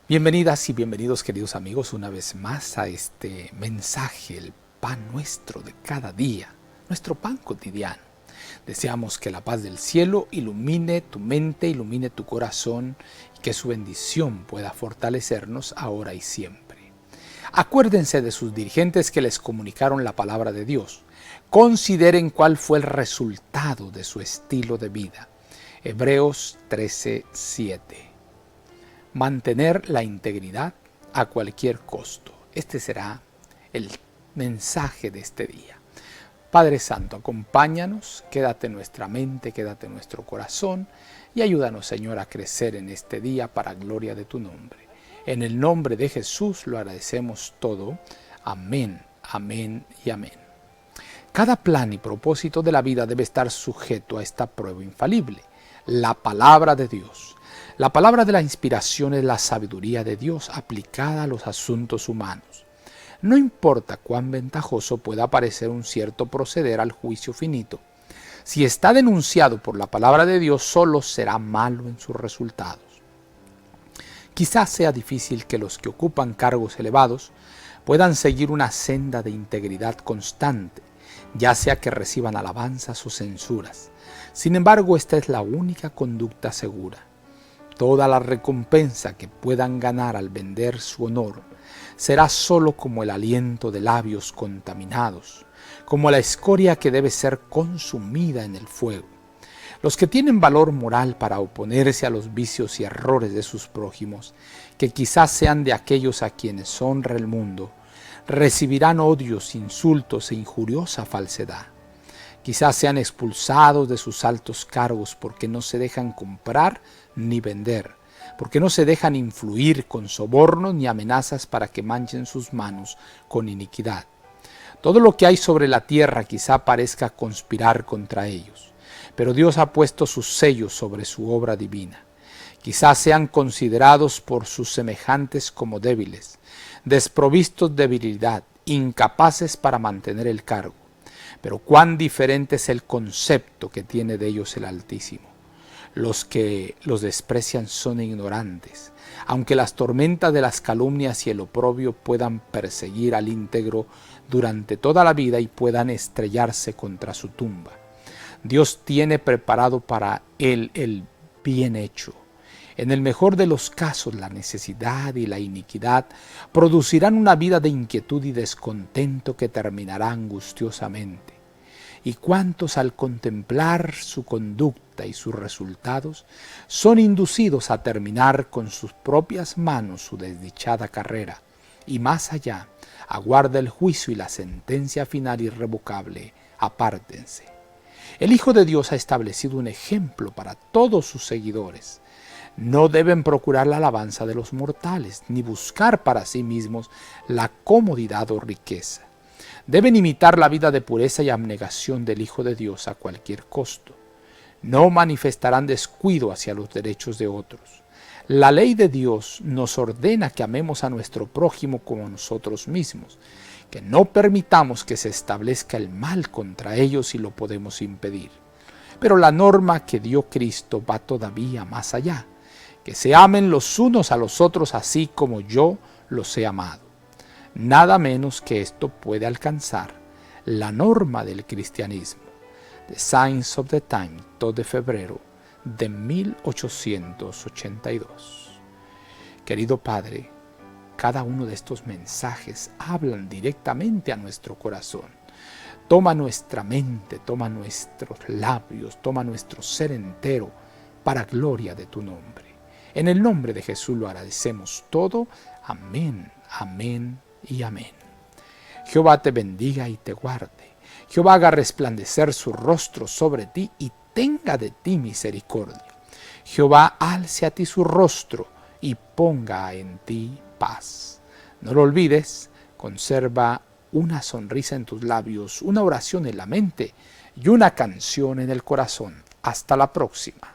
Bienvenidas y bienvenidos, queridos amigos, una vez más a este mensaje, el pan nuestro de cada día, nuestro pan cotidiano. Deseamos que la paz del cielo ilumine tu mente, ilumine tu corazón y que su bendición pueda fortalecernos ahora y siempre. Acuérdense de sus dirigentes que les comunicaron la palabra de Dios. Consideren cuál fue el resultado de su estilo de vida. Hebreos 13:7. Mantener la integridad a cualquier costo. Este será el mensaje de este día. Padre Santo, acompáñanos, quédate en nuestra mente, quédate en nuestro corazón y ayúdanos, Señor, a crecer en este día para gloria de tu nombre. En el nombre de Jesús lo agradecemos todo. Amén, amén y amén. Cada plan y propósito de la vida debe estar sujeto a esta prueba infalible, la palabra de Dios. La palabra de la inspiración es la sabiduría de Dios aplicada a los asuntos humanos. No importa cuán ventajoso pueda parecer un cierto proceder al juicio finito, si está denunciado por la palabra de Dios, solo será malo en sus resultados. Quizás sea difícil que los que ocupan cargos elevados puedan seguir una senda de integridad constante, ya sea que reciban alabanzas o censuras. Sin embargo, esta es la única conducta segura. Toda la recompensa que puedan ganar al vender su honor será sólo como el aliento de labios contaminados, como la escoria que debe ser consumida en el fuego. Los que tienen valor moral para oponerse a los vicios y errores de sus prójimos, que quizás sean de aquellos a quienes honra el mundo, recibirán odios, insultos e injuriosa falsedad. Quizás sean expulsados de sus altos cargos porque no se dejan comprar ni vender, porque no se dejan influir con sobornos ni amenazas para que manchen sus manos con iniquidad. Todo lo que hay sobre la tierra quizá parezca conspirar contra ellos, pero Dios ha puesto sus sellos sobre su obra divina. Quizás sean considerados por sus semejantes como débiles, desprovistos de virilidad, incapaces para mantener el cargo. Pero cuán diferente es el concepto que tiene de ellos el Altísimo. Los que los desprecian son ignorantes, aunque las tormentas de las calumnias y el oprobio puedan perseguir al íntegro durante toda la vida y puedan estrellarse contra su tumba. Dios tiene preparado para él el bien hecho. En el mejor de los casos, la necesidad y la iniquidad producirán una vida de inquietud y descontento que terminará angustiosamente. Y cuántos al contemplar su conducta y sus resultados son inducidos a terminar con sus propias manos su desdichada carrera, y más allá aguarda el juicio y la sentencia final irrevocable: apártense. El Hijo de Dios ha establecido un ejemplo para todos sus seguidores. No deben procurar la alabanza de los mortales, ni buscar para sí mismos la comodidad o riqueza. Deben imitar la vida de pureza y abnegación del Hijo de Dios a cualquier costo. No manifestarán descuido hacia los derechos de otros. La ley de Dios nos ordena que amemos a nuestro prójimo como nosotros mismos, que no permitamos que se establezca el mal contra ellos si lo podemos impedir. Pero la norma que dio Cristo va todavía más allá, que se amen los unos a los otros así como yo los he amado. Nada menos que esto puede alcanzar la norma del cristianismo. The Signs of the Times, 2 de febrero de 1882. Querido Padre, cada uno de estos mensajes hablan directamente a nuestro corazón. Toma nuestra mente, toma nuestros labios, toma nuestro ser entero para gloria de tu nombre. En el nombre de Jesús lo agradecemos todo. Amén, amén y amén. Jehová te bendiga y te guarde. Jehová haga resplandecer su rostro sobre ti y tenga de ti misericordia. Jehová alce a ti su rostro y ponga en ti paz. No lo olvides, conserva una sonrisa en tus labios, una oración en la mente y una canción en el corazón. Hasta la próxima.